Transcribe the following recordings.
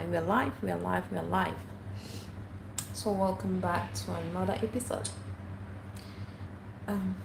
we're live, we're live, we're live. So welcome back to another episode. Um,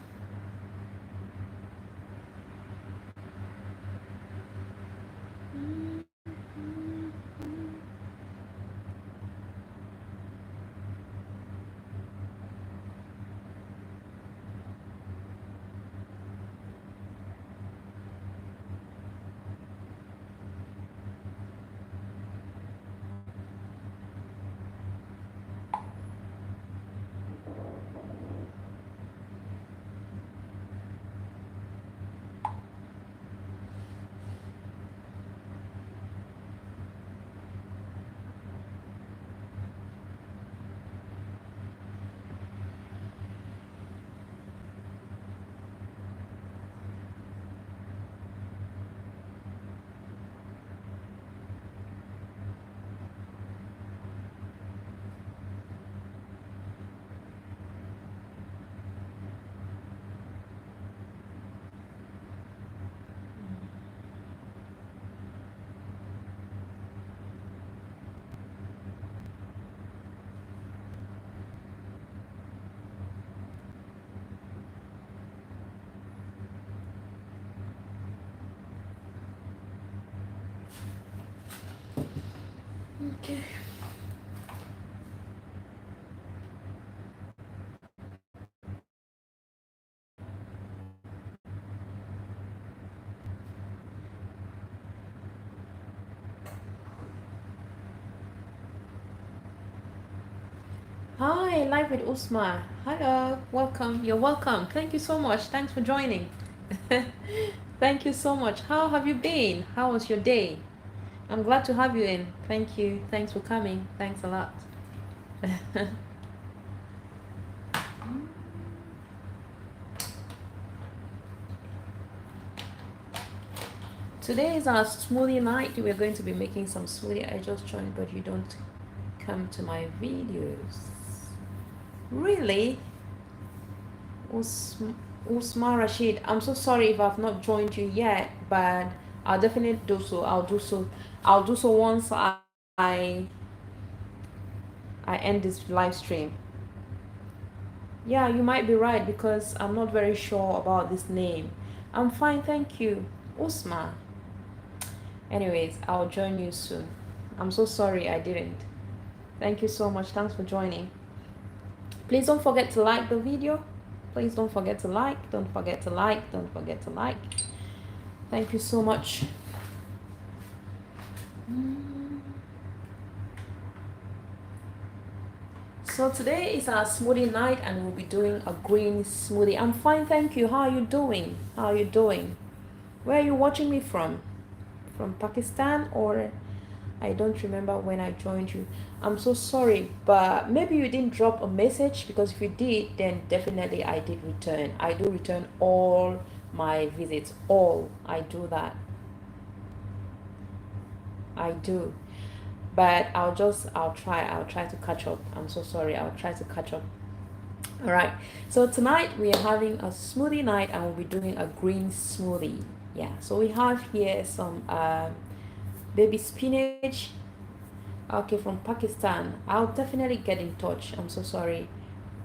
okay. Hi, live with Usma. Hello, welcome. You're welcome. Thank you so much. Thanks for joining. Thank you so much. How have you been? How was your day? I'm glad to have you in. Thank you. Thanks for coming. Thanks a lot. Today is our smoothie night. We're going to be making some smoothie. I just joined, but you don't come to my videos. Really? Usma Rashid, I'm so sorry if I've not joined you yet, but I'll definitely do so. I'll do so once I end this live stream. Yeah, you might be right because I'm not very sure about this name. I'm fine, thank you. Usma. Anyways, I'll join you soon. I'm so sorry I didn't. Thank you so much. Thanks for joining. Please don't forget to like the video. Please don't forget to like. Don't forget to like. Don't forget to like. Thank you so much. So today is our smoothie night and we'll be doing a green smoothie. I'm fine, thank you. How are you doing? How are you doing? Where are you watching me from? From Pakistan, or I don't remember when I joined you. I'm so sorry, but maybe you didn't drop a message, because if you did, then definitely I did return. I do return all my visits. All. I do that. I do. But I'll try to catch up. I'm so sorry. I'll try to catch up. All right. So tonight we are having a smoothie night and we'll be doing a green smoothie. Yeah. So we have here some baby spinach. Okay, from Pakistan. I'll definitely get in touch. I'm so sorry.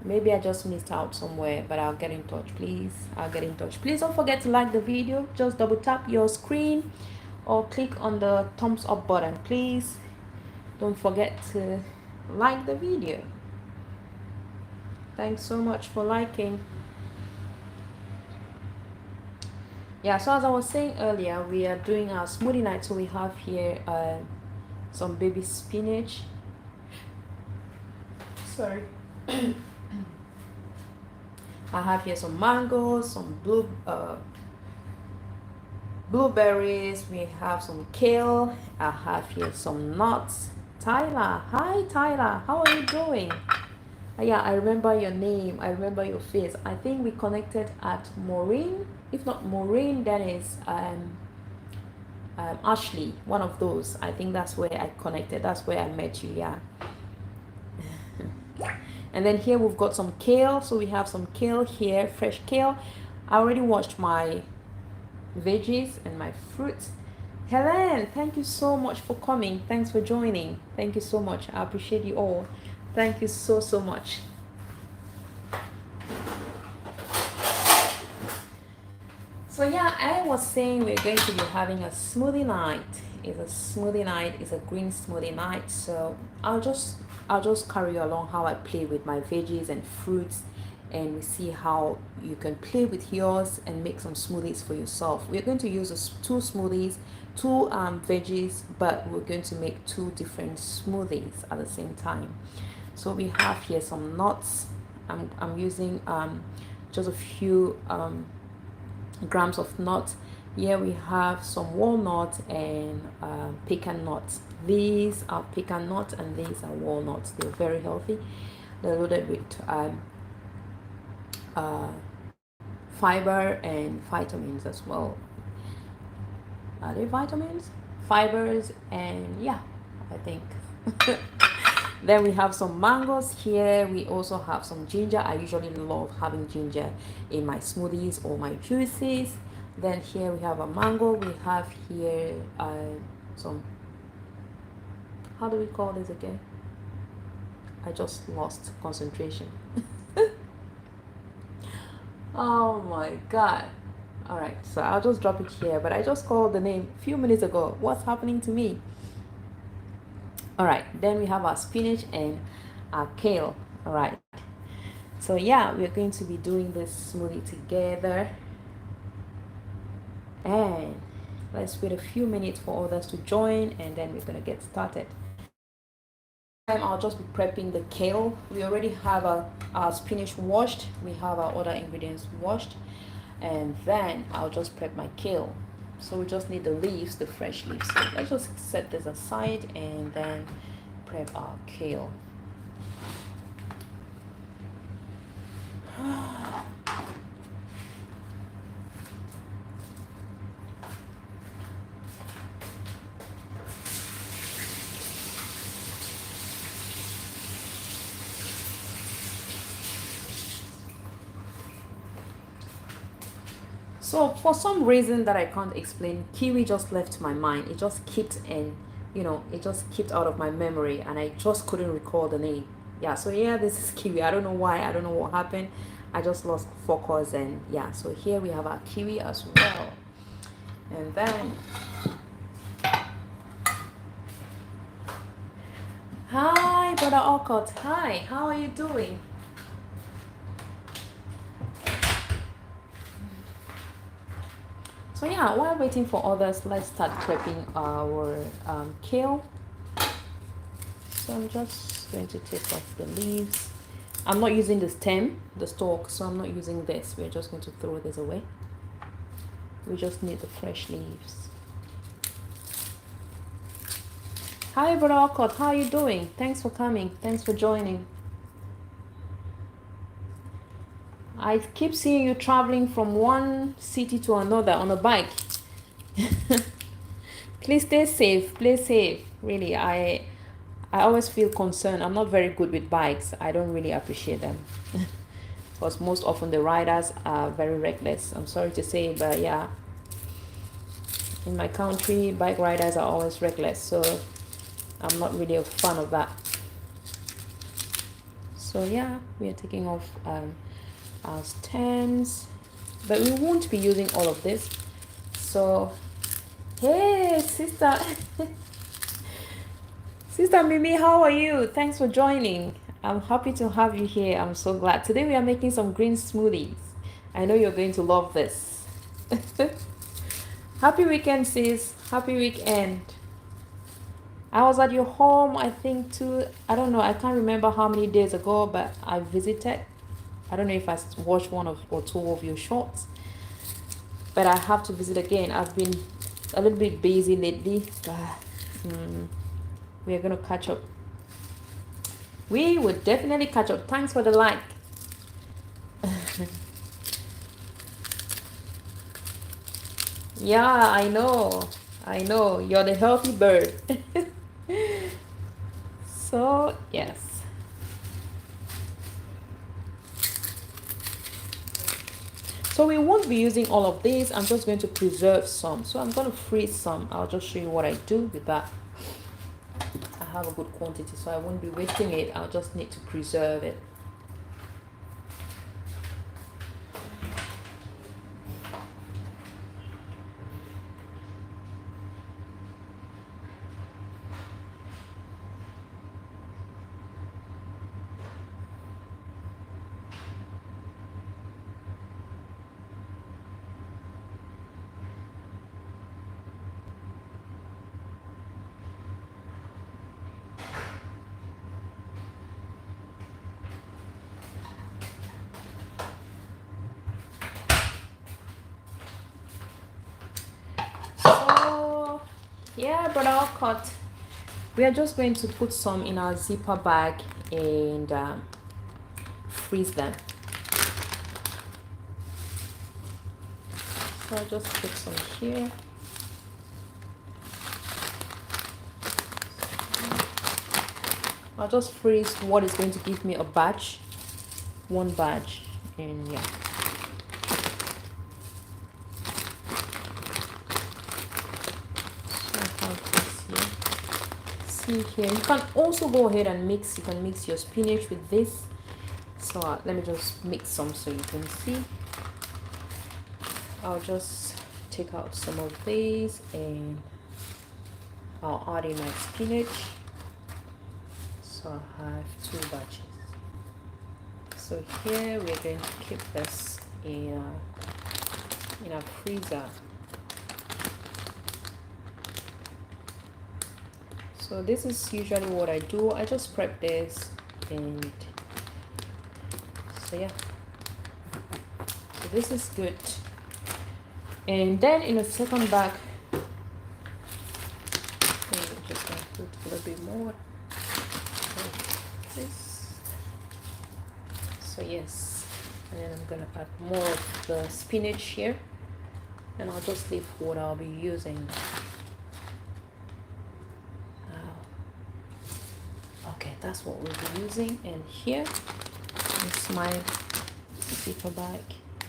Maybe I just missed out somewhere, but I'll get in touch, please. I'll get in touch. Please don't forget to like the video. Just double tap your screen or click on the thumbs up button, please. Don't forget to like the video. Thanks so much for liking. Yeah, so as I was saying earlier, we are doing our smoothie night. So we have here some baby spinach. Sorry. I have here some mangoes, some blueberries. We have some kale. I have here some nuts. Tyler, hi Tyler, how are you doing? Yeah, I remember your name. I remember your face. I think we connected at Maureen. If not Maureen, then it's Ashley. One of those. I think that's where I connected. That's where I met you. Yeah. And then here we've got some kale. So we have some kale here, fresh kale. I already washed my veggies and my fruits. Helen, thank you so much for coming. Thanks for joining. Thank you so much. I appreciate you all. Thank you so, so much. So yeah, I was saying we're going to be having a smoothie night. It's a smoothie night. It's a green smoothie night. So I'll just carry you along how I play with my veggies and fruits, and we see how you can play with yours and make some smoothies for yourself. We're going to use two smoothies, two veggies, but we're going to make two different smoothies at the same time. So we have here some nuts. I'm using just a few grams of nuts. Here we have some walnuts and pecan nuts. These are pecan nuts and these are walnuts. They're very healthy. They're loaded with fiber and vitamins as well. Are they vitamins? Fibers and yeah, I think. Then we have some mangoes here. We also have some ginger. I usually love having ginger in my smoothies or my juices. Then here we have a mango. We have here some, how do we call this again? I just lost concentration. Oh my god. All right, so I'll just drop it here, but I just called the name a few minutes ago. What's happening to me? All right, then we have our spinach and our kale. All right, so yeah, we're going to be doing this smoothie together, and let's wait a few minutes for others to join, and then we're gonna get started. I'll just be prepping the kale. We already have our spinach washed. We have our other ingredients washed, and then I'll just prep my kale. So we just need the leaves, the fresh leaves. So let's just set this aside and then prep our kale. So for some reason that I can't explain, kiwi just left my mind. It just kept in, it just kept out of my memory, and I just couldn't recall the name. Yeah, so yeah, this is kiwi. I don't know why. I don't know what happened. I just lost focus, and yeah. So here we have our kiwi as well, and then hi, brother Alcott. Hi, how are you doing? So yeah, while waiting for others, let's start prepping our kale. So I'm just going to take off the leaves. I'm not using the stem, the stalk, so I'm not using this. We're just going to throw this away. We just need the fresh leaves. Hi, brother Alcott. How are you doing? Thanks for coming. Thanks for joining. I keep seeing you traveling from one city to another on a bike. Please stay safe. Play safe. Really, I always feel concerned. I'm not very good with bikes. I don't really appreciate them. Because most often the riders are very reckless. I'm sorry to say, but yeah. In my country, bike riders are always reckless. So I'm not really a fan of that. So yeah, we are taking off our stems, but we won't be using all of this. So hey sister sister Mimi, how are you? Thanks for joining. I'm happy to have you here. I'm so glad. Today we are making some green smoothies. I know you're going to love this. Happy weekend, sis. Happy weekend. I was at your home, I think I don't know, I can't remember how many days ago, but I visited. I don't know if I watched one or two of your shorts, but I have to visit again. I've been a little bit busy lately, but we are going to catch up. We would definitely catch up. Thanks for the like. Yeah, I know. You're the healthy bird. So, yes. So So we won't be using all of these. I'm just going to preserve some. So I'm going to freeze some. I'll just show you what I do with that. I have a good quantity, so I won't be wasting it. I'll just need to preserve it. Yeah, but I'll cut. We are just going to put some in our zipper bag and freeze them. So I'll just put some here. I'll just freeze what is going to give me a batch, one batch, and yeah. Here you can also go ahead and mix. You can mix your spinach with this. So let me just mix some so you can see. I'll just take out some of these and I'll add in my spinach. So I have 2 batches. So here we're going to keep this in a freezer. So this is usually what I do. I just prep this, and so yeah. So this is good. And then in a second bag, I'm just gonna put a little bit more of this. So yes, and then I'm gonna add more of the spinach here, and I'll just leave what I'll be using. Okay, that's what we'll be using. And here is my zipper bag.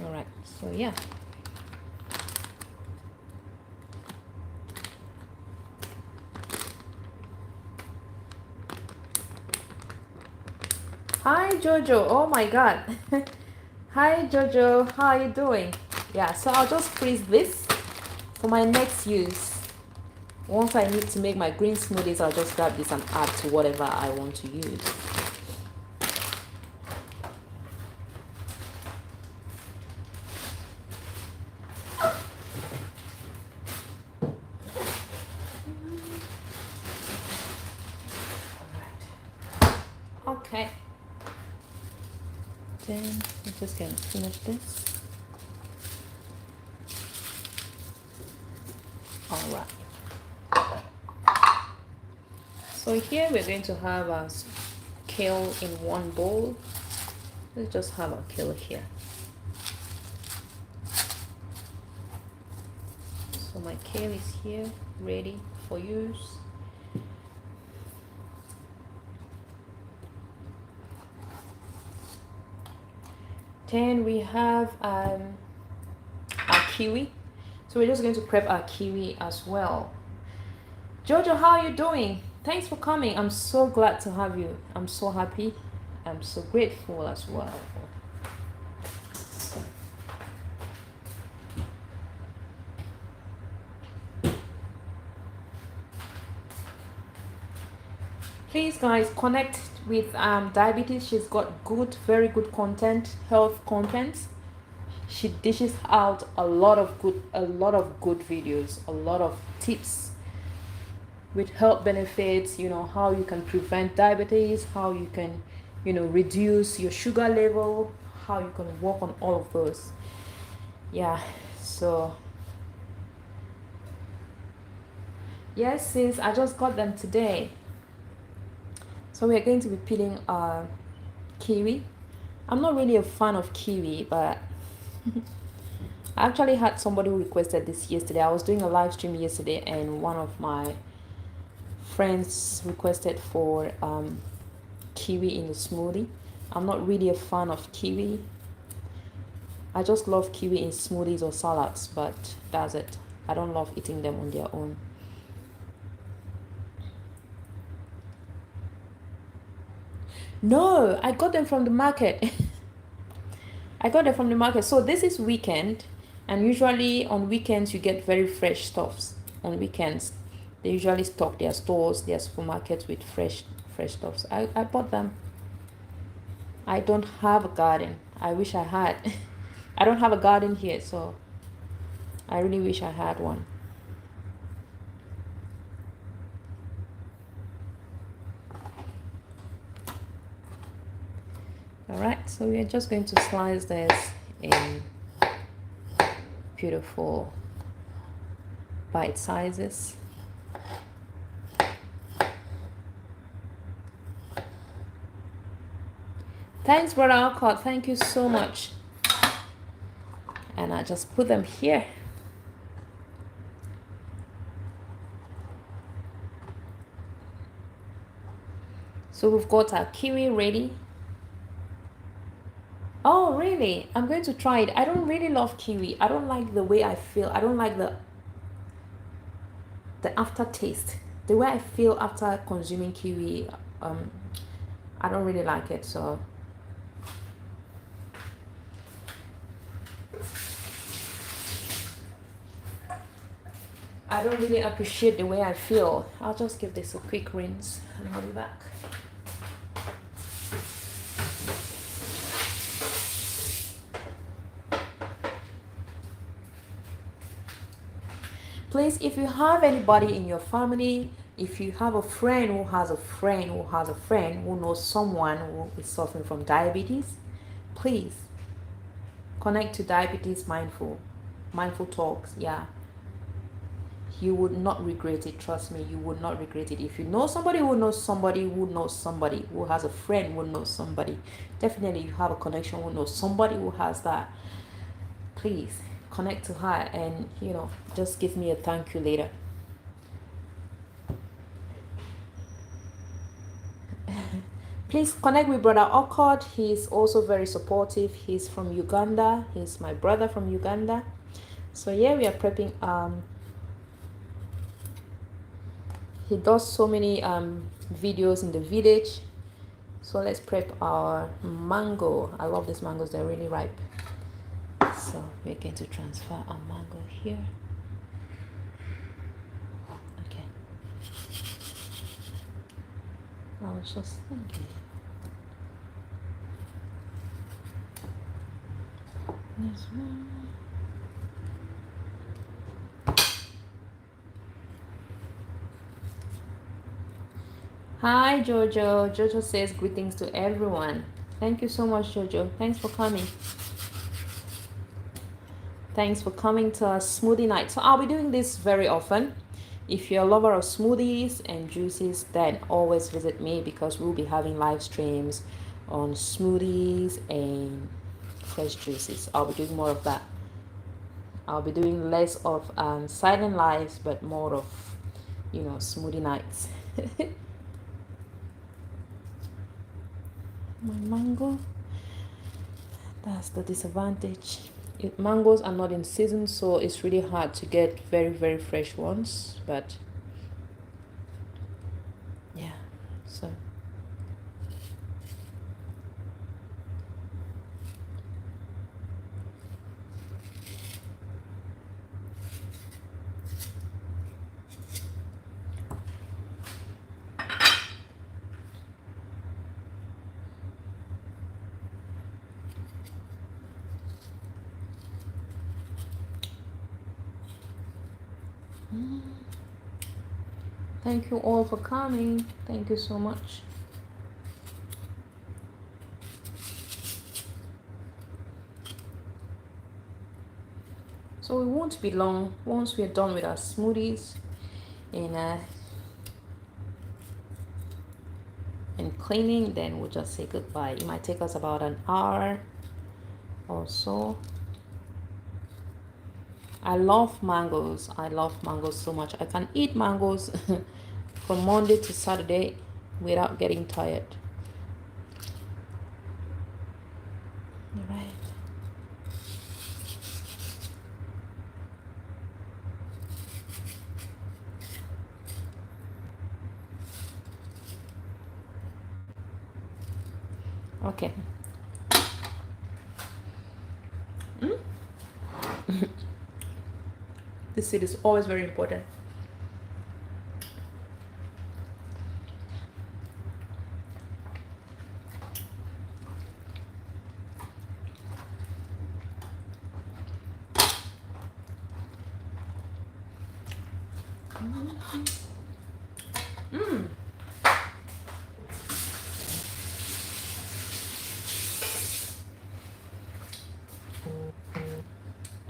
All right, so yeah. Hi Jojo. Oh my god. Hi Jojo, how are you doing? Yeah, so I'll just freeze this for my next use. Once I need to make my green smoothies, I'll just grab this and add to whatever I want to use. Okay. Then I'm just going to finish this. All right. So here we're going to have a kale in one bowl. Let's just have a kale here. So my kale is here, ready for use. Then we have our kiwi. So we're just going to prep our kiwi as well. Jojo, how are you doing? Thanks for coming. I'm so glad to have you. I'm so happy. I'm so grateful as well. Please guys, connect with Diabetes. She's got good, very good content, health content. She dishes out a lot of good videos, a lot of tips with health benefits, you know, how you can prevent diabetes, how you can, you know, reduce your sugar level, how you can work on all of those. Yeah, so yes, since I just got them today. So we're going to be peeling our kiwi. I'm not really a fan of kiwi, but I actually had somebody who requested this yesterday. I was doing a live stream yesterday and one of my friends requested for kiwi in the smoothie. I'm not really a fan of kiwi, I just love kiwi in smoothies or salads, but that's it. I don't love eating them on their own. No, I got them from the market. I got them from the market. So this is weekend, and usually on weekends you get very fresh stuffs. On weekends, they usually stock their stores, their supermarkets with fresh stuffs. I bought them. I don't have a garden. I wish I had. I don't have a garden here, so I really wish I had one. All right, so we are just going to slice this in beautiful bite sizes. Thanks, brother Alcott. Thank you so much. And I just put them here. So we've got our kiwi ready. Oh, really? I'm going to try it. I don't really love kiwi. I don't like the way I feel. I don't like the aftertaste. The way I feel after consuming kiwi, I don't really like it. So I don't really appreciate the way I feel. I'll just give this a quick rinse and I'll be back. Please, if you have anybody in your family, if you have a friend who has a friend who has a friend who knows someone who is suffering from diabetes, please connect to Diabetes Mindful Talks. Yeah, you would not regret it. Trust me, you would not regret it. If you know somebody who knows somebody who knows somebody who has a friend who knows somebody, definitely you have a connection who knows somebody who has that, please connect to her and just give me a thank you later. Please connect with brother Okot. He's also very supportive. He's from Uganda. He's my brother from Uganda. So yeah, we are prepping. He does so many videos in the village. So let's prep our mango. I love these mangoes. They're really ripe. So we're going to transfer our mango here. Okay. I was just thinking. This one. Hi Jojo. Jojo says greetings to everyone. Thank you so much, Jojo. Thanks for coming. Thanks for coming to our smoothie night. So I'll be doing this very often. If you're a lover of smoothies and juices, then always visit me because we'll be having live streams on smoothies and fresh juices. I'll be doing more of that. I'll be doing less of silent lives, but more of, smoothie nights. My mango. That's the disadvantage. Mangoes are not in season, so it's really hard to get very, very fresh ones. But yeah, so. Thank you all for coming. Thank you so much. So it won't be long once we're done with our smoothies and cleaning, then we'll just say goodbye. It might take us about an hour or so. I love mangoes. I love mangoes so much. I can eat mangoes from Monday to Saturday without getting tired. All right. Okay. This seed is always very important.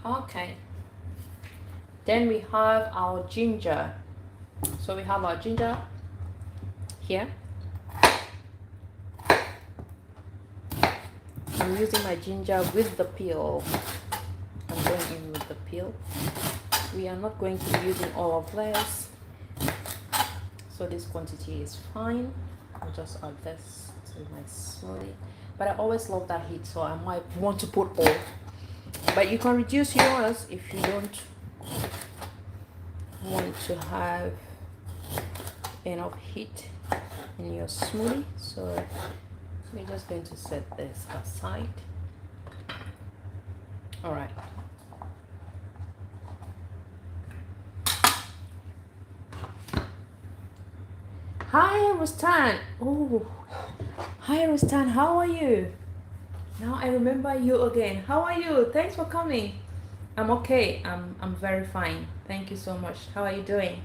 Okay. Then we have our ginger. So we have our ginger here. I'm using my ginger with the peel. I'm going in with the peel. We are not going to be using all of this, so this quantity is fine. I'll just add this to my smoothie, but I always love that heat, so I might want to put all, but you can reduce yours if you don't want to have enough heat in your smoothie. So we're just going to set this aside. All right. Hi, Rustan. Oh, hi, Rustan. How are you? Now I remember you again. How are you? Thanks for coming. I'm okay. I'm very fine. Thank you so much. How are you doing?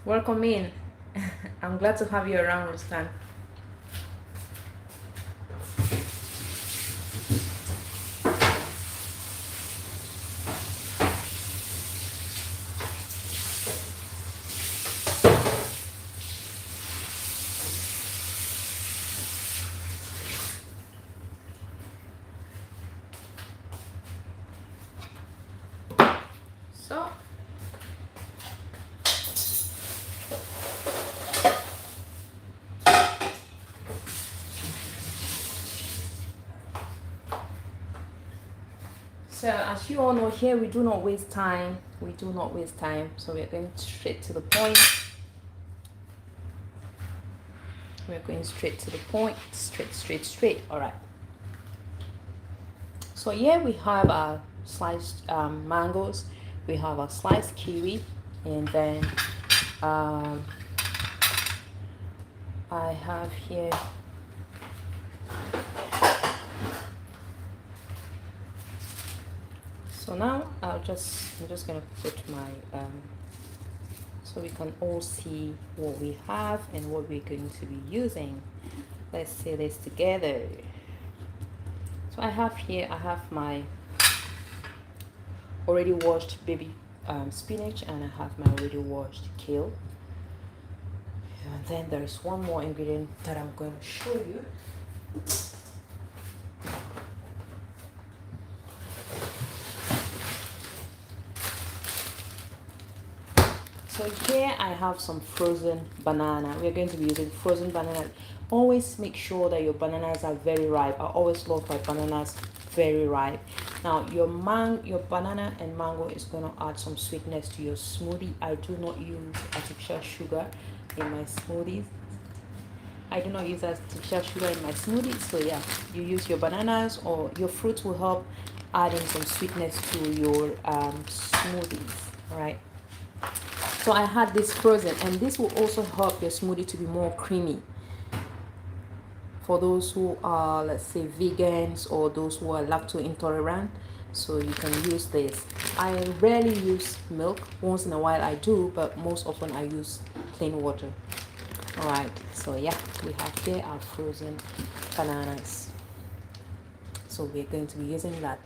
Welcome in. I'm glad to have you around, Rustan. So as you all know, here we do not waste time. We do not waste time. So we're going straight to the point. We're going straight to the point. Straight. All right. So here we have our sliced mangoes. We have our sliced kiwi, and then I have here so now I'm just gonna put my so we can all see what we have and what we're going to be using. Let's see this together. So I have my already washed baby spinach, and I have my already washed kale. And then there's one more ingredient that I'm going to show you. So here I have some frozen banana. We're going to be using frozen banana. Always make sure that your bananas are very ripe. I always love my bananas very ripe. Now your banana and mango is going to add some sweetness to your smoothie. I do not use artificial sugar in my smoothies. I do not use artificial sugar in my smoothies. So yeah, you use your bananas, or your fruits will help adding some sweetness to your smoothies. All right. So I had this frozen, and this will also help your smoothie to be more creamy. For those who are, let's say, vegans, or those who are lactose intolerant, so you can use this. I rarely use milk. Once in a while I do, but most often I use plain water. All right, so yeah, we have here our frozen bananas. So we're going to be using that.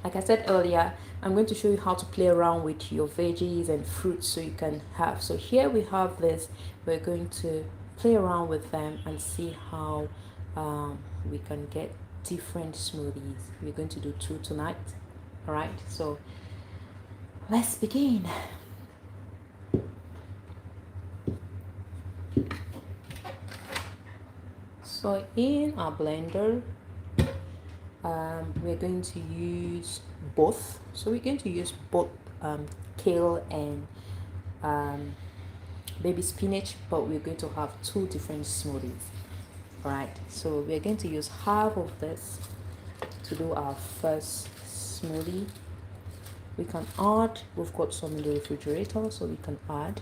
Like I said earlier, I'm going to show you how to play around with your veggies and fruits so you can have. So here we have this. We're going to play around with them and see how we can get different smoothies. We're going to do 2 tonight. All right, so let's begin. So in our blender, we're going to use both. So we're going to use both kale and baby spinach, but we're going to have 2 different smoothies. Right, so we're going to use half of this to do our first smoothie. We can add, we've got some in the refrigerator, so we can add.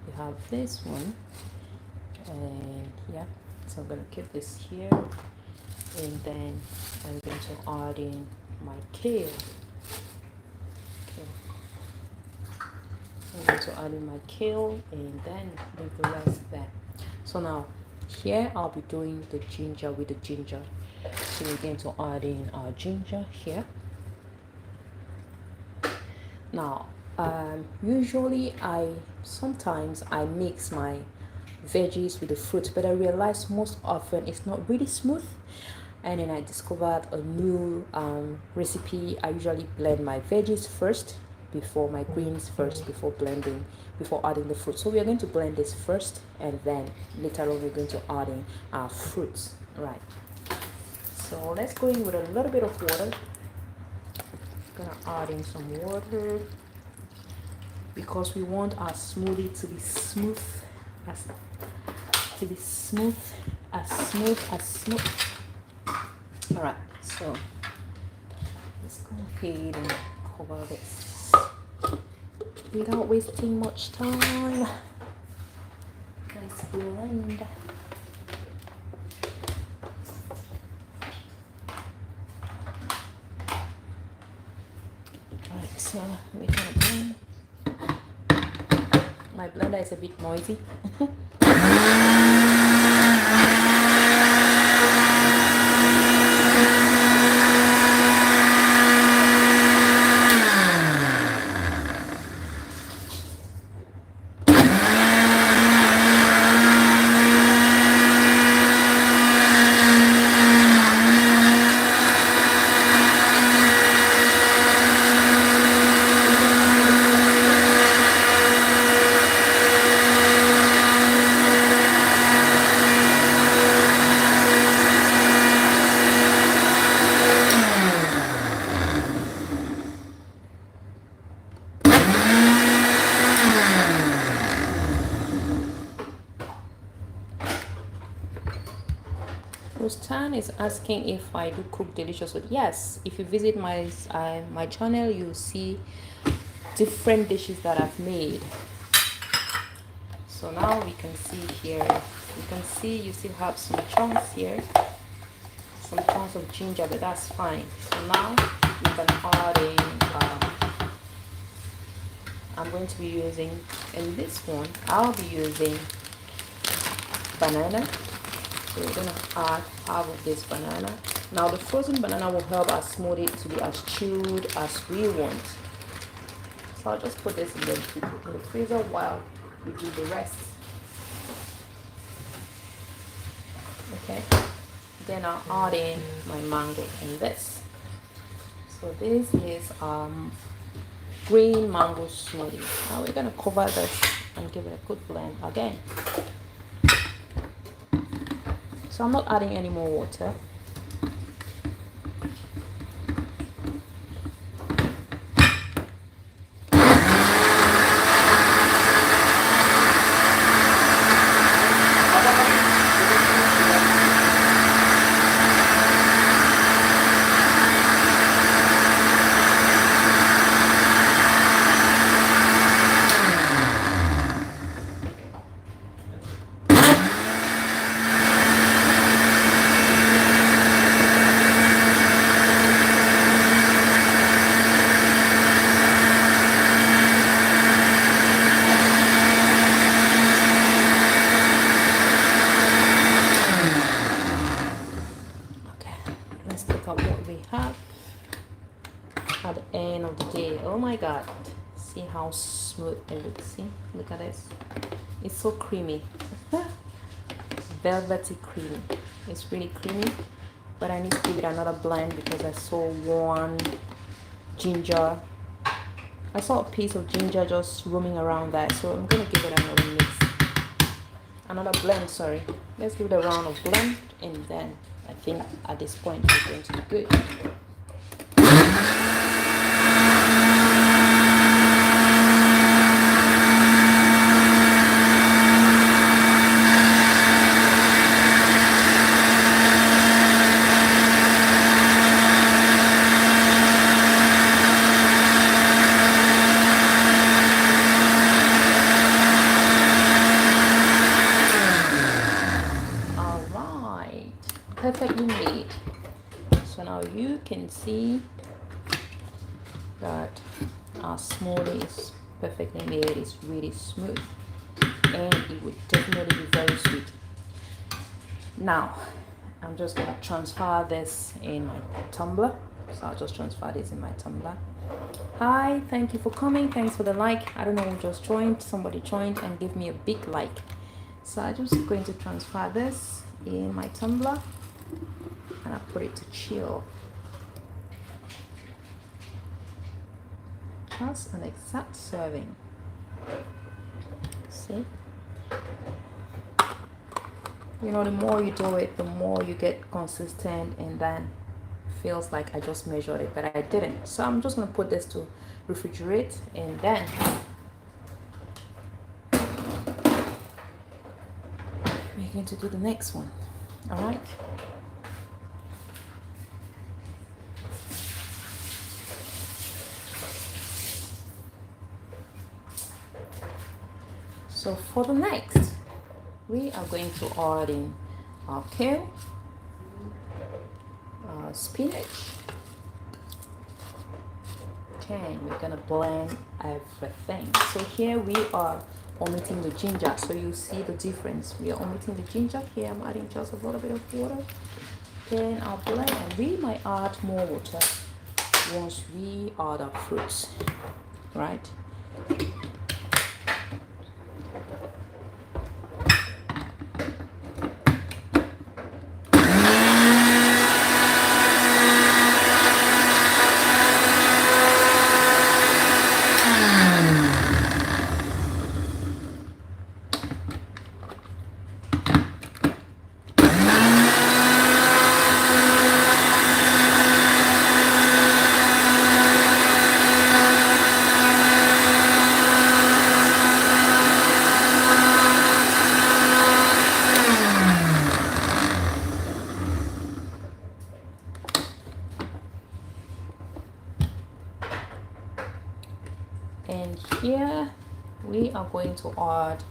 We have this one, and yeah, so I'm going to keep this here, and then I'm going to add in my kale. Okay. I'm going to add in my kale, and then leave the rest there. So now here I'll be doing the ginger with the ginger. So we're going to add in our ginger here. Now usually sometimes I mix my veggies with the fruit, but I realize most often it's not really smooth, and then I discovered a new recipe. I usually blend my veggies first before my greens first before adding the fruit. So we are going to blend this first, and then later on we're going to add in our fruits. Right, so let's go in with a little bit of water. Gonna add in some water because we want our smoothie to be smooth as smooth. All right, so let's go ahead and cover this without wasting much time. Let's blend. Alright, so we're gonna blend. My blender is a bit noisy. Rustan is asking if I do cook delicious food. Yes, if you visit my channel, you'll see different dishes that I've made. So now we can see here, you still have some chunks here, some chunks of ginger, but that's fine. So now we can add in, I'm going to be using, in this one, I'll be using banana. So we're going to add half of this banana. Now the frozen banana will help our smoothie to be as chilled as we want. So I'll just put this in the freezer while we do the rest. Okay. Then I'll add in my mango in this. So this is green mango smoothie. Now we're going to cover this and give it a good blend again. So I'm not adding any more water. At the end of the day, oh my god, see how smooth it looks. See, look at this, it's so creamy. Velvety creamy. It's really creamy, but I need to give it another blend because I saw one ginger, I saw a piece of ginger just roaming around that, so I'm gonna give it another mix, another blend, sorry. Let's give it a round of blend, and then I think at this point it's going to be good. perfectly made. So now you can see that our smoothie is perfectly made. It's really smooth and it would definitely be very sweet. Now I'm just going to transfer this in my tumbler. So I'll just transfer this in my tumbler. Hi, thank you for coming. Thanks for the like. I don't know who just joined. Somebody joined and give me a big like. So I'm just going to transfer this in my tumbler and I put it to chill. Just an exact serving. See? You know, the more you do it, the more you get consistent, and then feels like I just measured it, but I didn't. So I'm just going to put this to refrigerate, and then we're going to do the next one. All right. So for the next, we are going to add in our kale, spinach, and we're gonna blend everything. So here we are omitting the ginger, so you see the difference. We are omitting the ginger. Here I'm adding just a little bit of water. Then I'll blend, and we might add more water once we add our fruits, right? And here we are going to add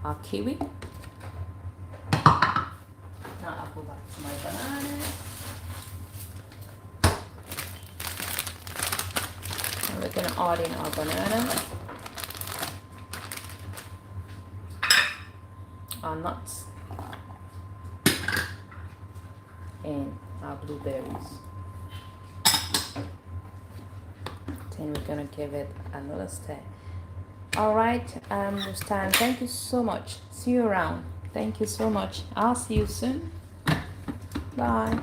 our kiwi. Now I'll go back to my banana. And we're going to add in our banana, our nuts, and our blueberries. Then we're gonna give it another stir. All right, Stan, thank you so much. See you around. Thank you so much. I'll see you soon. Bye. All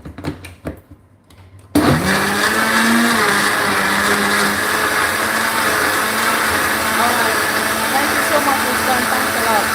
right, thank you so much, Stan. Thanks a lot.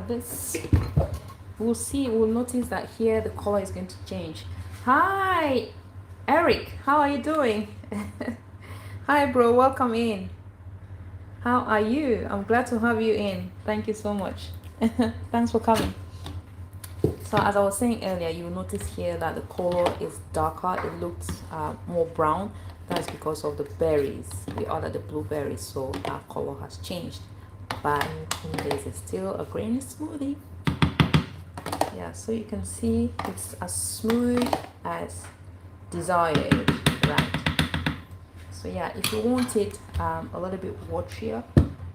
This we'll see, we'll notice that here the color is going to change. Hi Eric, how are you doing? Hi bro, welcome in. How are you? I'm glad to have you in. Thank you so much. Thanks for coming. So as I was saying earlier, you will notice here that the color is darker. It looks more brown. That's because of the berries. We added the blueberries, so that color has changed. But this is still a green smoothie. Yeah, so you can see it's as smooth as desired, right? So yeah, if you want it a little bit waterier,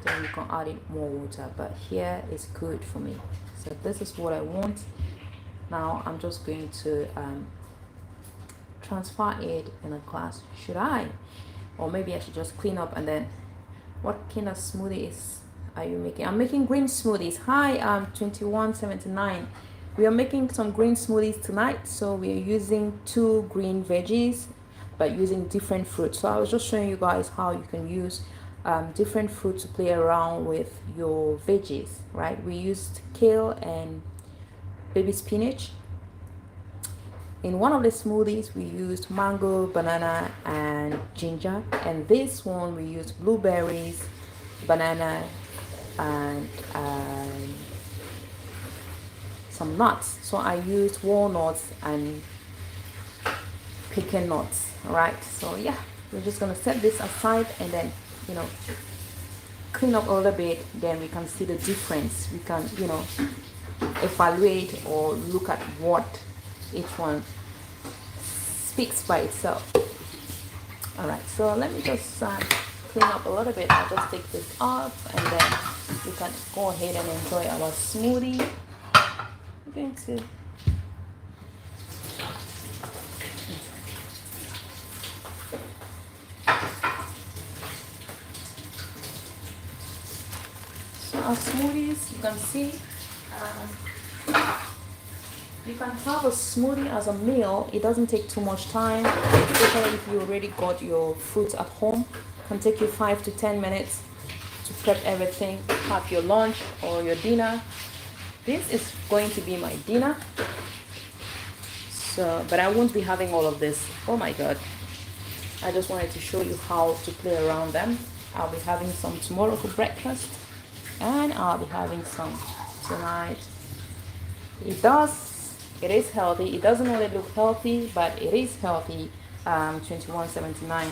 then you can add in more water, but here is good for me. So this is what I want. Now I'm just going to transfer it in a glass. Should I? Or maybe I should just clean up. And then what kind of smoothies are you making? I'm making green smoothies. Hi, 2179. We are making some green smoothies tonight. So we are using 2 green veggies but using different fruits. So I was just showing you guys how you can use different fruits to play around with your veggies, right? We used kale and baby spinach, In one of the smoothies, we used mango, banana, and ginger. And this one, we used blueberries, banana, and some nuts. So I used walnuts and pecan nuts. All right. So yeah, we're just gonna set this aside and then, you know, clean up a little bit. Then we can see the difference. We can, you know, evaluate or look at what each one speaks by itself. All right, so let me just clean up a little bit. I'll just take this off and then we can go ahead and enjoy our smoothie. I'm going to so our smoothies, you can see you can have a smoothie as a meal. It doesn't take too much time, especially if you already got your fruits at home. It can take you 5 to 10 minutes to prep everything, have your lunch or your dinner. This is going to be my dinner. So, but I won't be having all of this. Oh my God. I just wanted to show you how to play around them. I'll be having some tomorrow for breakfast and I'll be having some tonight. It is healthy. It doesn't really look healthy, but it is healthy. 21.79.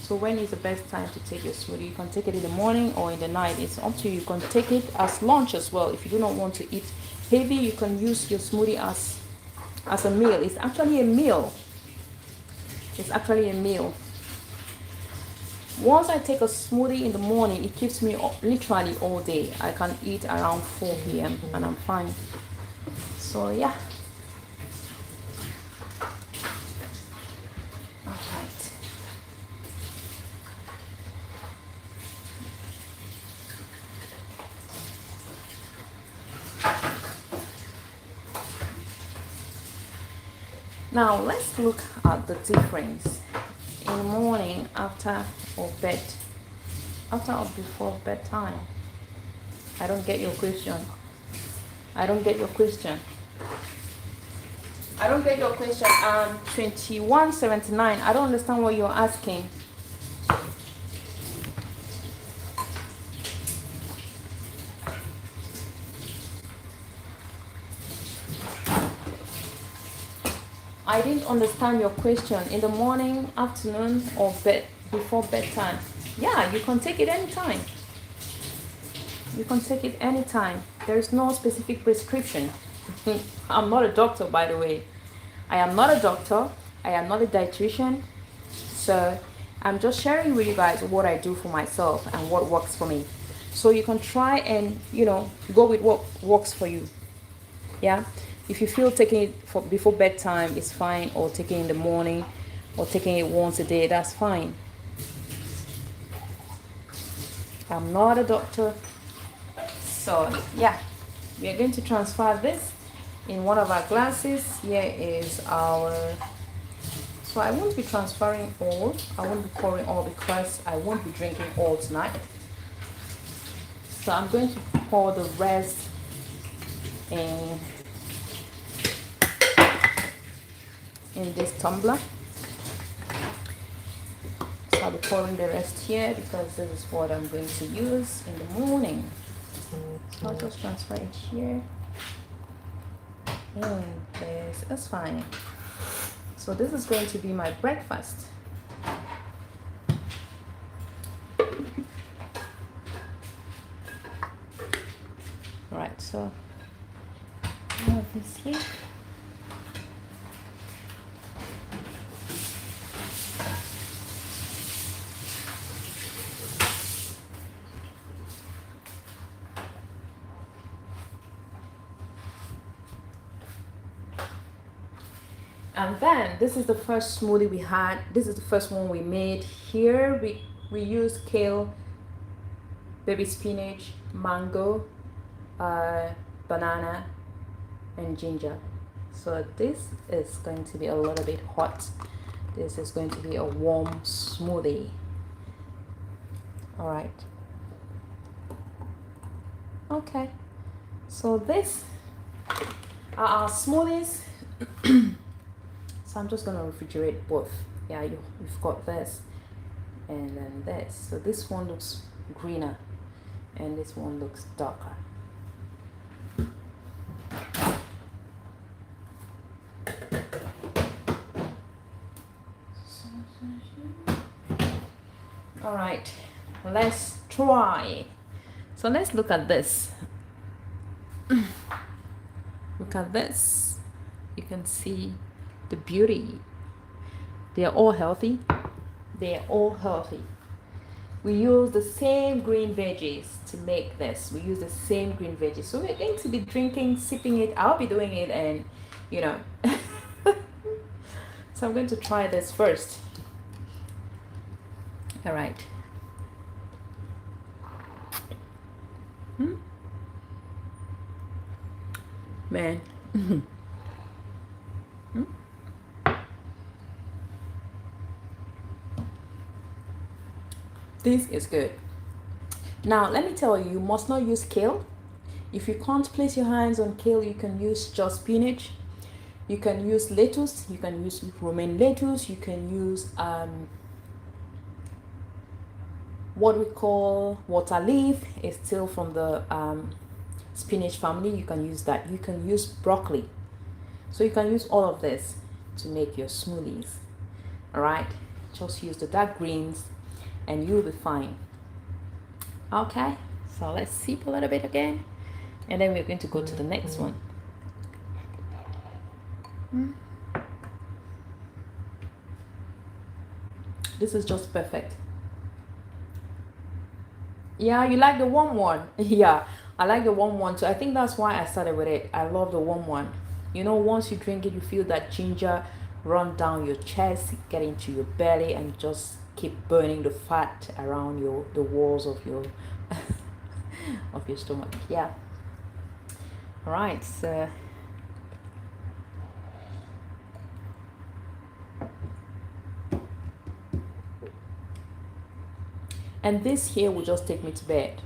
So when is the best time to take your smoothie? You can take it in the morning or in the night. It's up to you. You can take it as lunch as well. If you do not want to eat heavy, you can use your smoothie as a meal. It's actually a meal. It's actually a meal. Once I take a smoothie in the morning, it keeps me literally all day. I can eat around 4 p.m. and I'm fine. So yeah. All right. Now let's look at the difference in the morning after or before bedtime. I don't get your question. I don't get your question. 21.79. I don't understand what you're asking. I didn't understand your question. In the morning, afternoon, or before bedtime? Yeah, you can take it anytime. You can take it anytime. There is no specific prescription. I'm not a doctor, by the way. I am not a doctor. I am not a dietitian. So I'm just sharing with you guys what I do for myself and what works for me. So you can try and, you know, go with what works for you. Yeah. If you feel taking it before bedtime is fine, or taking it in the morning, or taking it once a day, that's fine. I'm not a doctor. So yeah, we are going to transfer this in one of our glasses. Here is our, so I won't be transferring all. I won't be pouring all because I won't be drinking all tonight. So I'm going to pour the rest in this tumbler. So I'll be pouring the rest here because this is what I'm going to use in the morning. So I'll just transfer it here. And this is fine. So this is going to be my breakfast. All right, so I have this here. And then this is the first smoothie we had. This is the first one we made here. We used kale, baby spinach, mango, banana, and ginger. So this is going to be a little bit hot. This is going to be a warm smoothie. All right. Okay. So this are our smoothies. So I'm just gonna refrigerate both. Yeah, you've got this and then this. So this one looks greener and this one looks darker. All right, let's try. So let's look at this. Look at this. You can see the beauty. They are all healthy. They are all healthy. We use the same green veggies to make this. We use the same green veggies. So we're going to be drinking, sipping it. I'll be doing it and, you know. So I'm going to try this first. All right. Man. This is good. Now, let me tell you, you must not use kale. If you can't place your hands on kale, you can use just spinach. You can use lettuce. You can use romaine lettuce. You can use what we call water leaf. It's still from the spinach family. You can use that. You can use broccoli. So you can use all of this to make your smoothies. All right, just use the dark greens and you'll be fine. Okay, so let's sip a little bit again and then we're going to go to the next one. This is just perfect. Yeah, you like the warm one. Yeah, I like the warm one too. I think that's why I started with it. I love the warm one. You know, once you drink it, you feel that ginger run down your chest, get into your belly, and just keep burning the fat around the walls of your of your stomach. Yeah. All right. So and this here will just take me to bed,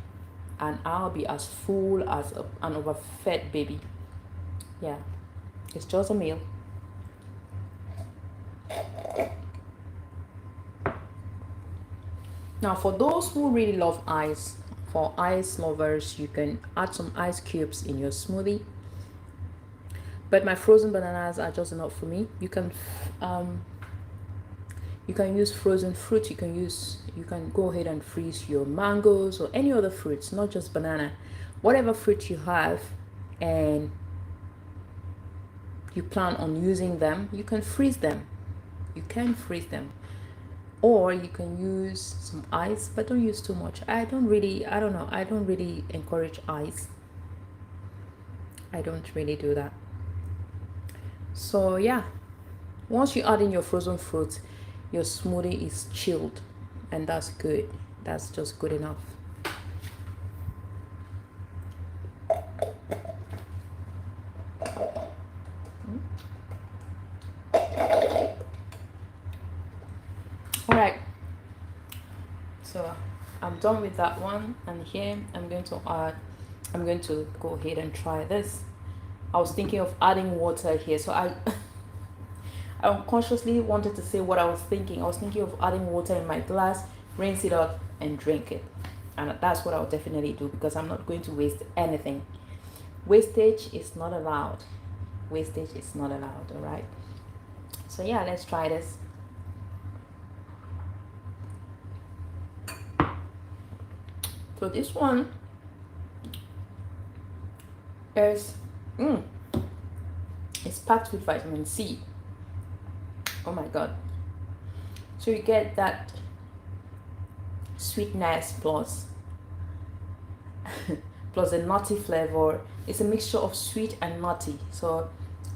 and I'll be as full as an overfed baby. Yeah, it's just a meal. Now, for those who really love ice, for ice lovers, you can add some ice cubes in your smoothie. But my frozen bananas are just enough for me. You can use frozen fruit. You can go ahead and freeze your mangoes or any other fruits, not just banana. Whatever fruit you have and you plan on using them, you can freeze them. You can freeze them. Or you can use some ice, but don't use too much. I don't really encourage ice. I don't really do that. So yeah, once you add in your frozen fruit, your smoothie is chilled, and that's good. That's just good enough. All right, so I'm done with that one, and here I'm going to go ahead and try this. I was thinking of adding water here, so I unconsciously wanted to say what I was thinking. I was thinking of adding water in my glass, rinse it out, and drink it. And that's what I'll definitely do, because I'm not going to waste anything. Wastage is not allowed. Wastage is not allowed, all right? So yeah, let's try this. So this one is it's packed with vitamin C. Oh my god. So you get that sweetness plus plus a nutty flavor. It's a mixture of sweet and nutty, so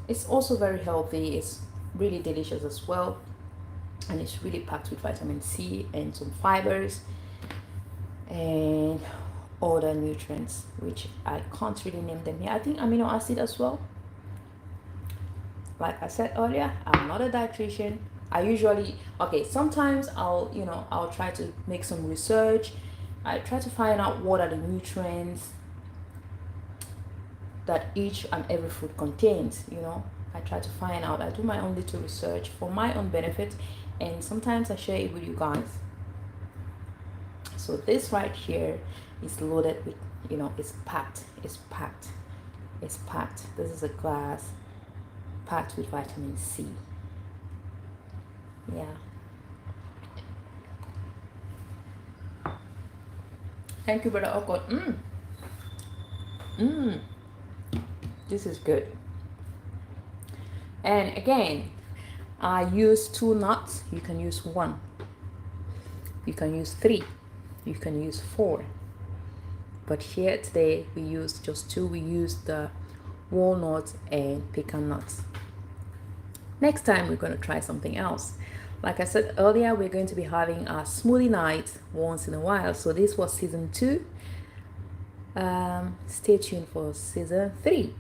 it's also very healthy. It's really delicious as well, and it's really packed with vitamin C and some fibers and other nutrients, which I can't really name them here. I think amino acid as well. Like I said earlier, I'm not a dietitian. I usually, sometimes I'll try to make some research. I try to find out what are the nutrients that each and every food contains, I try to find out. I do my own little research for my own benefit, and sometimes I share it with you guys. So this right here is loaded with, you know, it's packed. It's packed. It's packed. This is a glass packed with vitamin C. Yeah. Thank you, Brother Okot. This is good. And again, I use 2 nuts. You can use 1. You can use 3. You can use 4. But here today we use just 2. We use the walnuts and pecan nuts. Next time we're going to try something else. Like I said earlier, we're going to be having our smoothie night once in a while. So this was season 2. Stay tuned for season 3.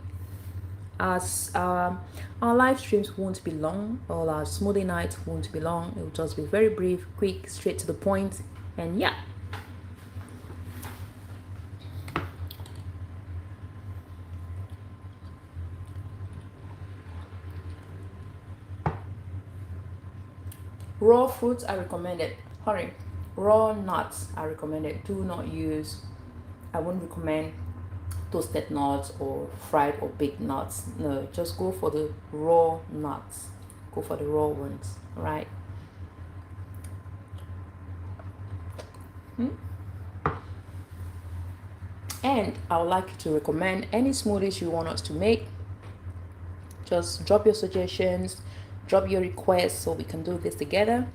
As our live streams won't be long, or our smoothie nights won't be long. It will just be very brief, quick, straight to the point, and yeah. Raw fruits are recommended. Hurry. Raw nuts are recommended. Do not use, I wouldn't recommend toasted nuts or fried or baked nuts. No, just go for the raw nuts. Go for the raw ones, right? And I would like to recommend any smoothies you want us to make. Just drop your suggestions, drop your requests so we can do this together.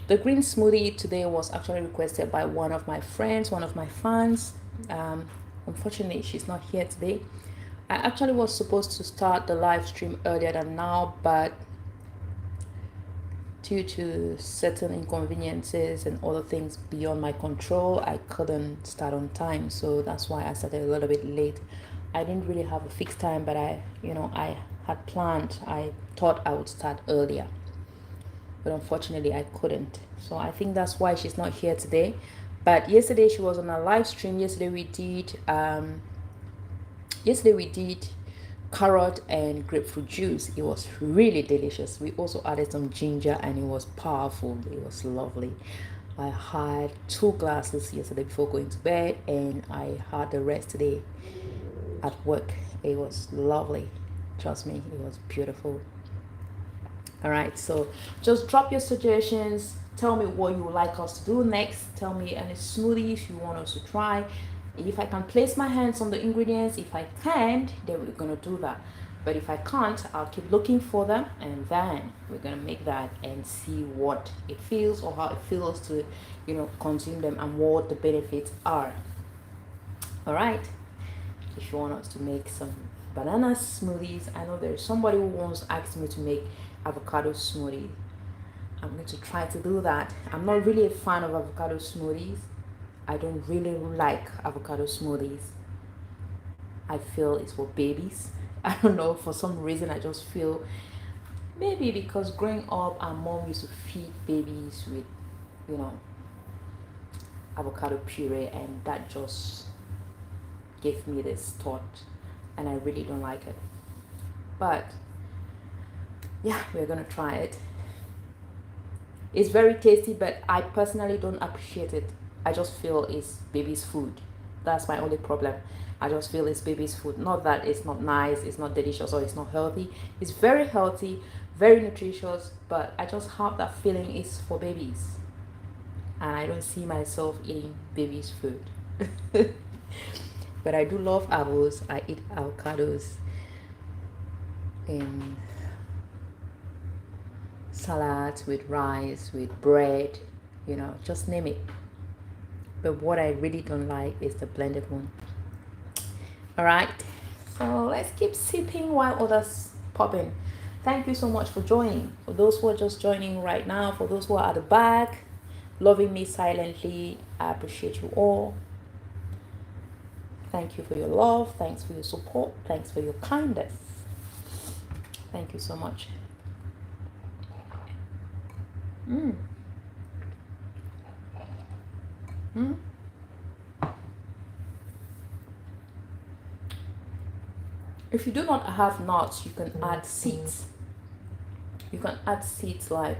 The green smoothie today was actually requested by one of my friends, one of my fans. Unfortunately, she's not here today. I actually was supposed to start the live stream earlier than now, but due to certain inconveniences and other things beyond my control, I couldn't start on time. So that's why I started a little bit late. I didn't really have a fixed time, but I had planned. I thought I would start earlier, but unfortunately I couldn't. So I think that's why she's not here today. But yesterday she was on a live stream. Yesterday we did carrot and grapefruit juice. It was really delicious. We also added some ginger and it was powerful. It was lovely. I had 2 glasses yesterday before going to bed, and I had the rest today at work. It was lovely. Trust me, it was beautiful. All right, so just drop your suggestions. Tell me what you would like us to do next. Tell me any smoothies you want us to try. If I can place my hands on the ingredients, if I can, then we're gonna do that. But if I can't, I'll keep looking for them, and then we're gonna make that and see what it feels or how it feels to, consume them and what the benefits are. All right. If you want us to make some banana smoothies, I know there's somebody who once asked me to make avocado smoothie. I'm going to try to do that. I'm not really a fan of avocado smoothies. I don't really like avocado smoothies. I feel it's for babies. I don't know, for some reason I just feel, maybe because growing up our mom used to feed babies with, avocado puree, and that just gave me this thought, and I really don't like it. But yeah, we're gonna try it. It's very tasty, but I personally don't appreciate it. I just feel it's baby's food. That's my only problem. I just feel it's baby's food. Not that it's not nice, it's not delicious, or it's not healthy. It's very healthy, very nutritious, but I just have that feeling it's for babies. And I don't see myself eating baby's food. But I do love avos. I eat avocados in salads, with rice, with bread, just name it. But what I really don't like is the blended one. All right, so let's keep sipping while others pop in. Thank you so much for joining. For those who are just joining right now, for those who are at the back, loving me silently, I appreciate you all. Thank you for your love. Thanks for your support. Thanks for your kindness. Thank you so much. If you do not have nuts, you can add seeds. You can add seeds like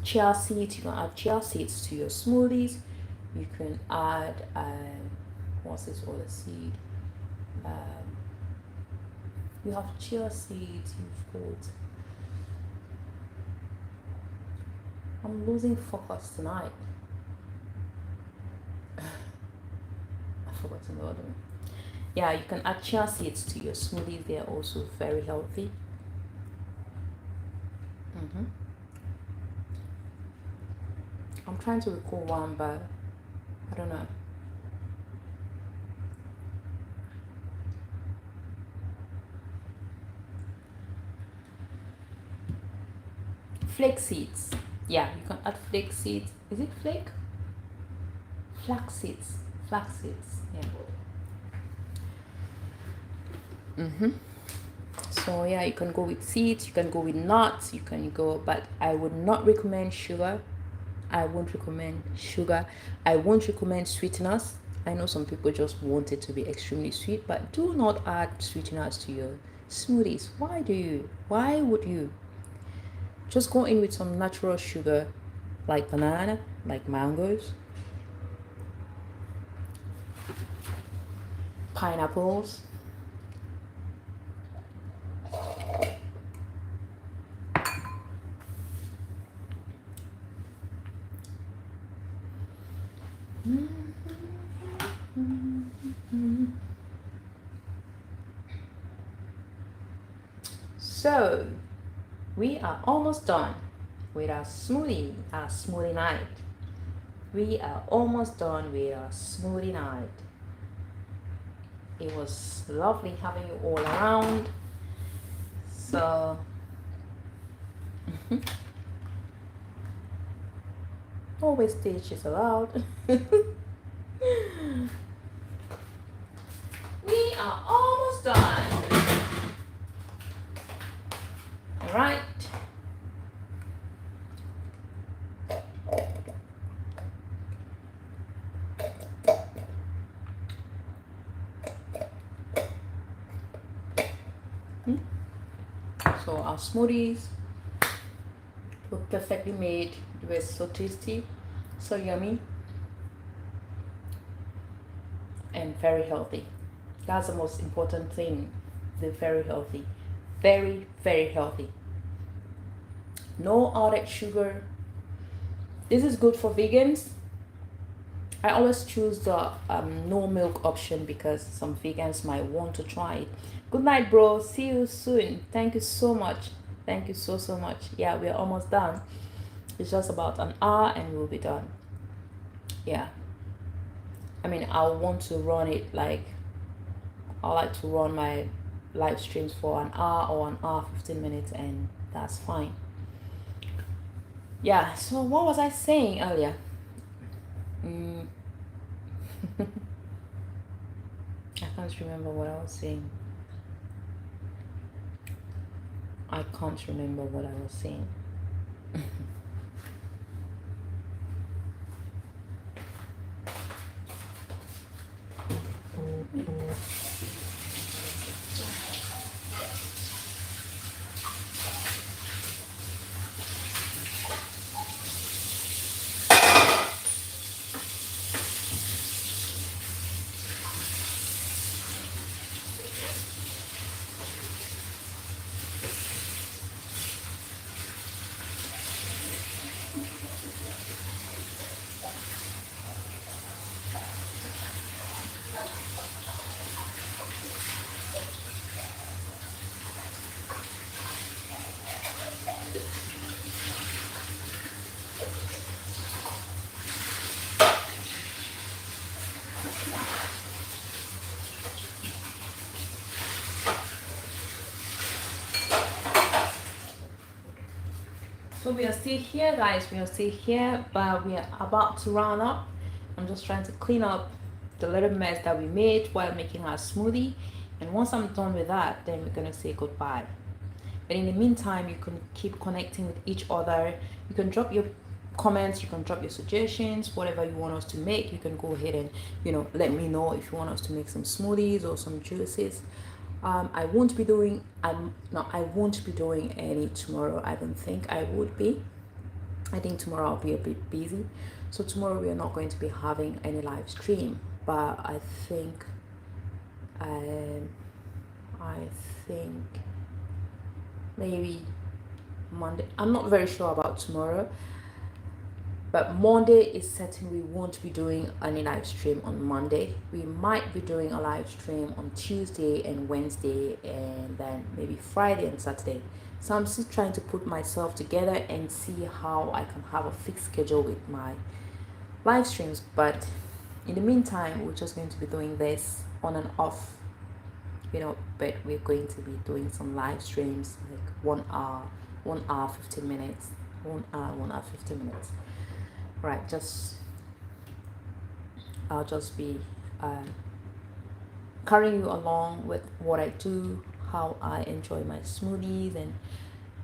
chia seeds. You can add chia seeds to your smoothies. You can add what's this other seed? You have chia seeds. You've got. I'm losing focus tonight. I forgot to know them. Yeah, you can add chia seeds to your smoothies. They are also very healthy. I'm trying to recall one, but I don't know. Flax seeds. Yeah, you can add flax seeds. Is it flake? Flax seeds. Flax seeds. Yeah. So yeah, you can go with seeds. You can go with nuts. You can go, but I would not recommend sugar. I won't recommend sugar. I won't recommend sweeteners. I know some people just want it to be extremely sweet, but do not add sweeteners to your smoothies. Why do you? Why would you? Just go in with some natural sugar, like banana, like mangoes, pineapples. So we are almost done with our smoothie night. We are almost done with our smoothie night. It was lovely having you all around. So always stage is allowed. We are almost done. All right. So our smoothies were perfectly made. They were so tasty, so yummy, and very healthy. That's the most important thing. They're very healthy. Very, very healthy. No added sugar. This is good for vegans. I always choose the no milk option because some vegans might want to try it. Good night, bro. See you soon. Thank you so much. Thank you so much. Yeah, we're almost done. It's just about an hour and we'll be done. Yeah. I mean, I want to run it like, I like to run my live streams for an hour or an hour 15 minutes, and that's fine. Yeah, so what was I saying earlier? I can't remember what I was saying. I can't remember what I was saying. So we are still here, guys. We are still here, but we are about to round up. I'm just trying to clean up the little mess that we made while making our smoothie. And once I'm done with that, then we're gonna say goodbye. But in the meantime, you can keep connecting with each other. You can drop your comments. You can drop your suggestions, whatever you want us to make. You can go ahead and let me know if you want us to make some smoothies or some juices. I won't be doing any tomorrow. I don't think I would be. I think tomorrow I'll be a bit busy, so tomorrow we are not going to be having any live stream. But I think maybe Monday. I'm not very sure about tomorrow, but Monday is certain we won't be doing any live stream on Monday. We might be doing a live stream on Tuesday and Wednesday, and then maybe Friday and Saturday. So I'm still trying to put myself together and see how I can have a fixed schedule with my live streams. But in the meantime, we're just going to be doing this on and off, but we're going to be doing some live streams, like 1 hour, 15 minutes, 1 hour 15 minutes. Right, I'll just be carrying you along with what I do, how I enjoy my smoothies and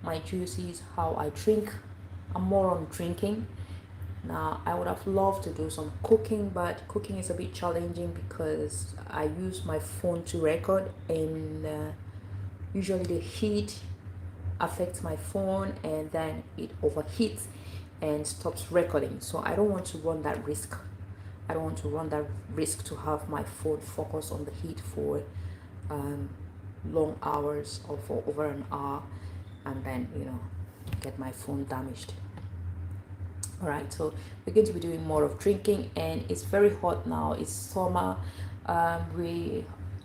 my juices, how I drink. I'm more on drinking. Now, I would have loved to do some cooking, but cooking is a bit challenging because I use my phone to record, and usually the heat affects my phone and then it overheats and stops recording. So I don't want to run that risk. I don't want to run that risk to have my phone focus on the heat for long hours or for over an hour, and then get my phone damaged. All right, so we're going to be doing more of drinking, and it's very hot now. It's summer.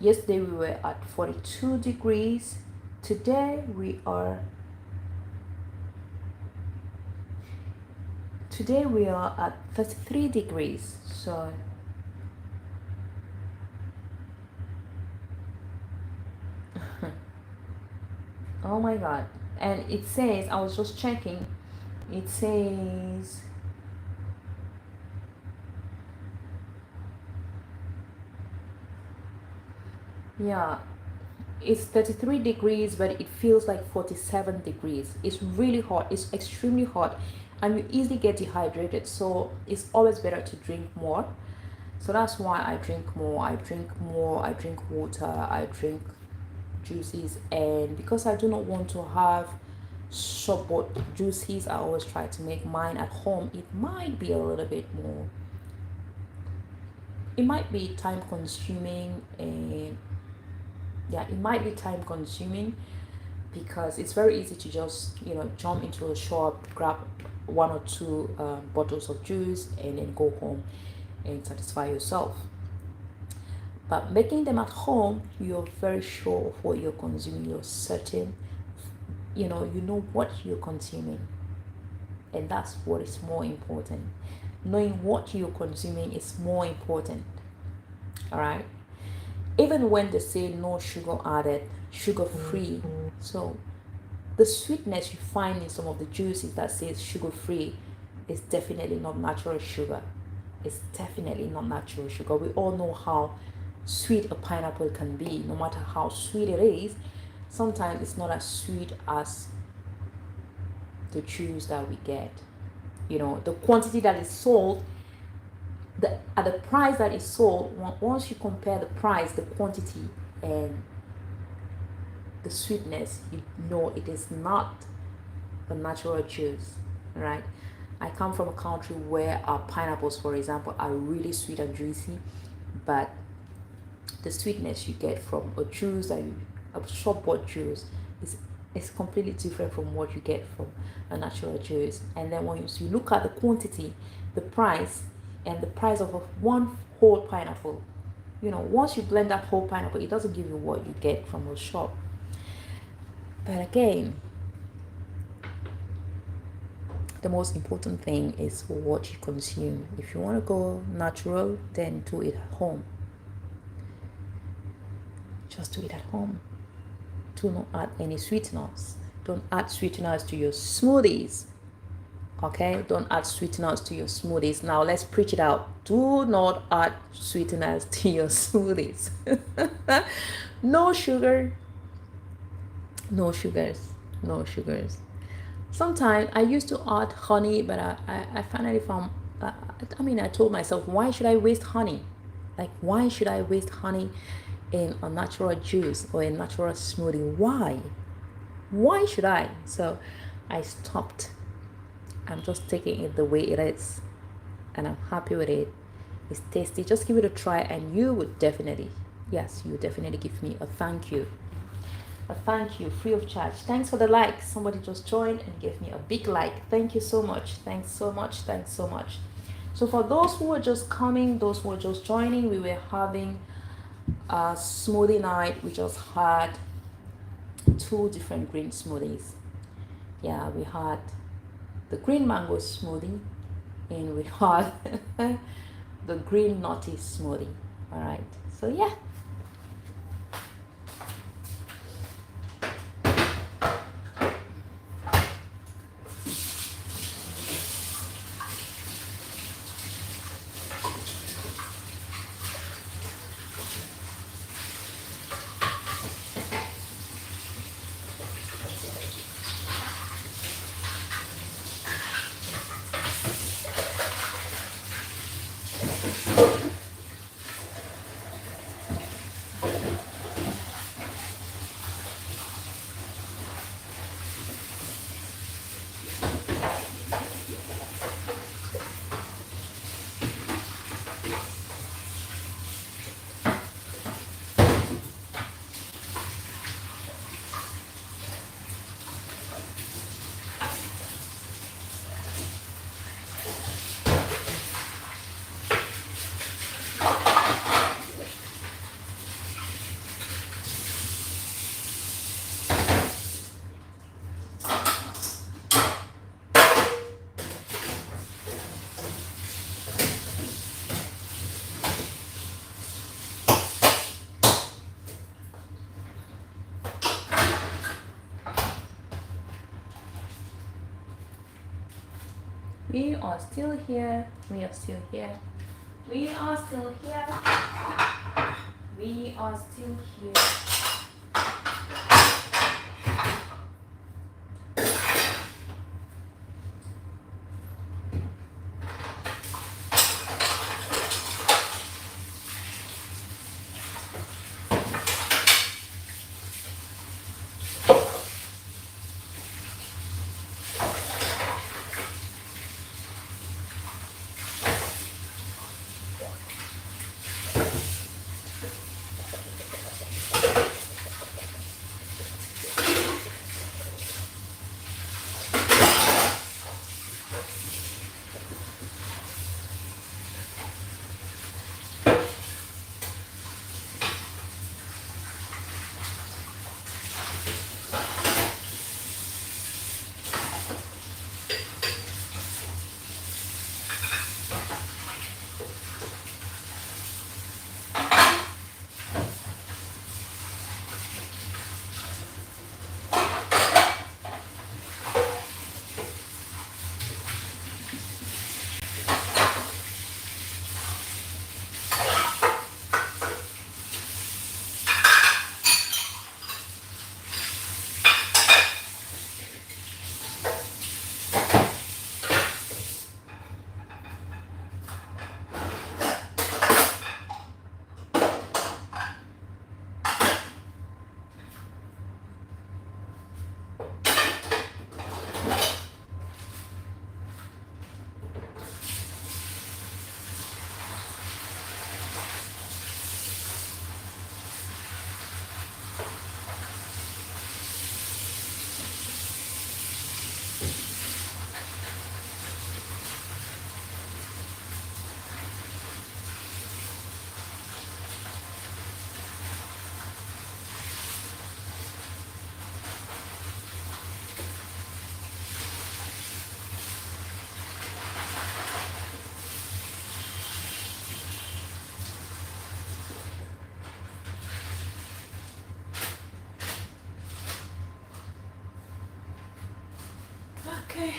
Yesterday we were at 42 degrees. Today we are at 33 degrees. So oh my god. And it says, I was just checking, it says yeah, it's 33 degrees, but it feels like 47 degrees. It's really hot. It's extremely hot, and you easily get dehydrated. So it's always better to drink more. So that's why I drink more. I drink water. I drink juices, and because I do not want to have shop-bought juices, I always try to make mine at home. It might be a little bit more. It might be time consuming, and it might be time consuming because it's very easy to just jump into a shop, grab 1 or 2 bottles of juice, and then go home and satisfy yourself. But making them at home, you're very sure of what you're consuming. You're certain, you know what you're consuming, and that's what is more important. Knowing what you're consuming is more important. All right, even when they say no sugar added, sugar free, so the sweetness you find in some of the juices that says sugar free is definitely not natural sugar. It's definitely not natural sugar. We all know how sweet a pineapple can be. No matter how sweet it is, sometimes it's not as sweet as the juice that we get. The quantity that is sold, at the price that is sold, once you compare the price, the quantity, and the sweetness, it is not a natural juice, right? I come from a country where our pineapples, for example, are really sweet and juicy, but the sweetness you get from a juice, a shop-bought juice, is completely different from what you get from a natural juice. And then when you look at the quantity, the price, and the price of one whole pineapple, once you blend that whole pineapple, it doesn't give you what you get from a shop. But again, the most important thing is what you consume. If you want to go natural, then do it at home. Just do it at home. Do not add any sweeteners. Don't add sweeteners to your smoothies. Okay? Don't add sweeteners to your smoothies. Now let's preach it out. Do not add sweeteners to your smoothies. No sugar. No sugars. No sugars. Sometimes I used to add honey, but I finally found, I mean, I told myself, why should I waste honey? Like, why should I waste honey in a natural juice or a natural smoothie? Why? Why should I? So I stopped. I'm just taking it the way it is, and I'm happy with it. It's tasty. Just give it a try, and you would definitely, yes, you would definitely give me a thank you. A thank you, free of charge. Thanks for the like. Somebody just joined and gave me a big like. Thank you so much. Thanks so much. Thanks so much. So for those who are just coming, those who are just joining, we were having a smoothie night. We just had two different green smoothies. Yeah, we had the green mango smoothie and we had the green nutty smoothie. All right. So yeah. We are still here. We are still here. We are still here. We are still here. Okay.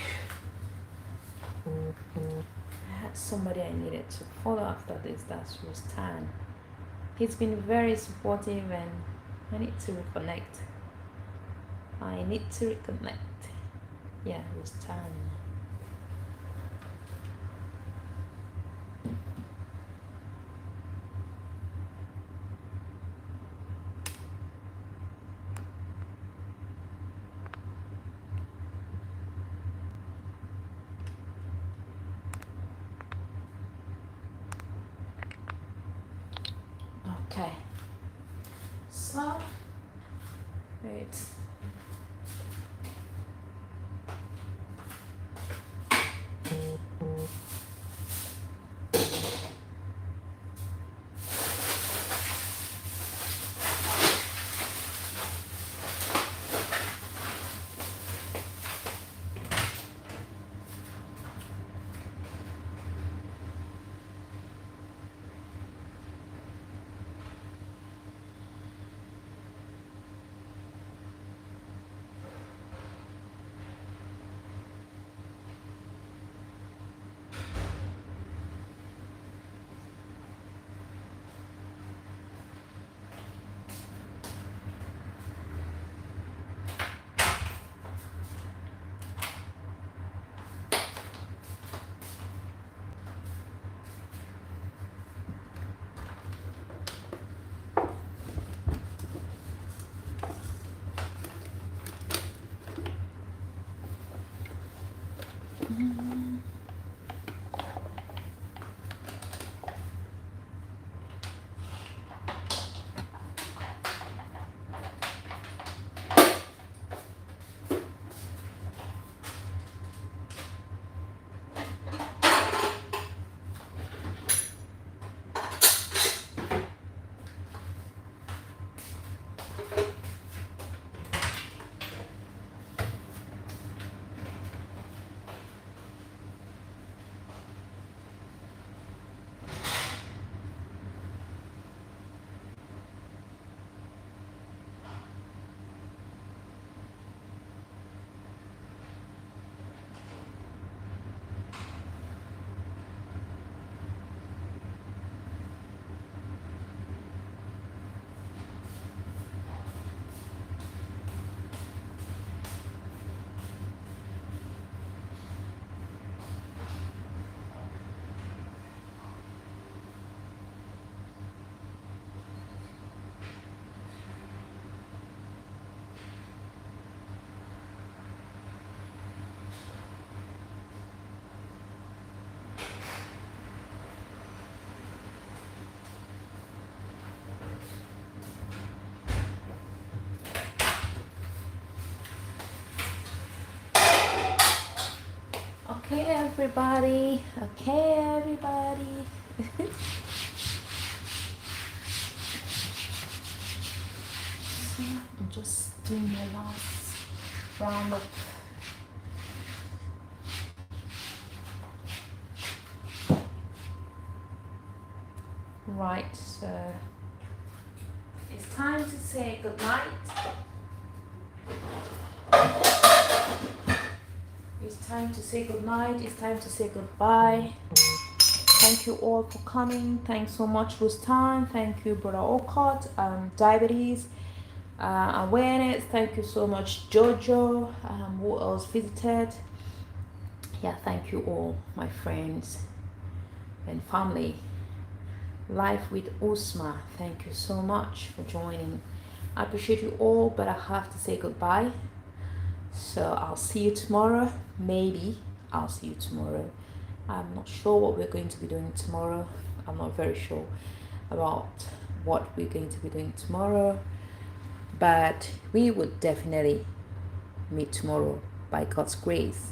I had somebody I needed to follow after this. That's Rustan. He's been very supportive and I need to reconnect. I need to reconnect. Yeah, Rustan. Okay. So it's okay, everybody. Okay, everybody. So I'm just doing my last round of right. So it's time to say goodnight. It's time to say goodnight. It's time to say goodbye. Thank you all for coming. Thanks so much, Rustan. Thank you, Brother Okot. Diabetes awareness. Thank you so much, Jojo. Who else visited? Yeah, thank you all, my friends and family. Life with Usma. Thank you so much for joining. I appreciate you all, but I have to say goodbye. So I'll see you tomorrow. Maybe I'll see you tomorrow. I'm not sure what we're going to be doing tomorrow. I'm not very sure about what we're going to be doing tomorrow, but we would definitely meet tomorrow by God's grace.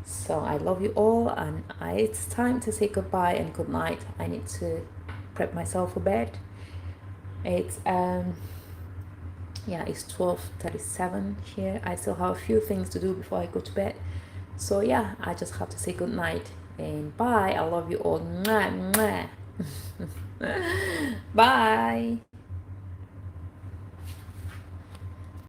So I love you all, and it's time to say goodbye and good night. I need to prep myself for bed. It's yeah, it's 12:37 here. I still have a few things to do before I go to bed. So yeah, I just have to say good night and bye. I love you all. Mwah, mwah. Bye.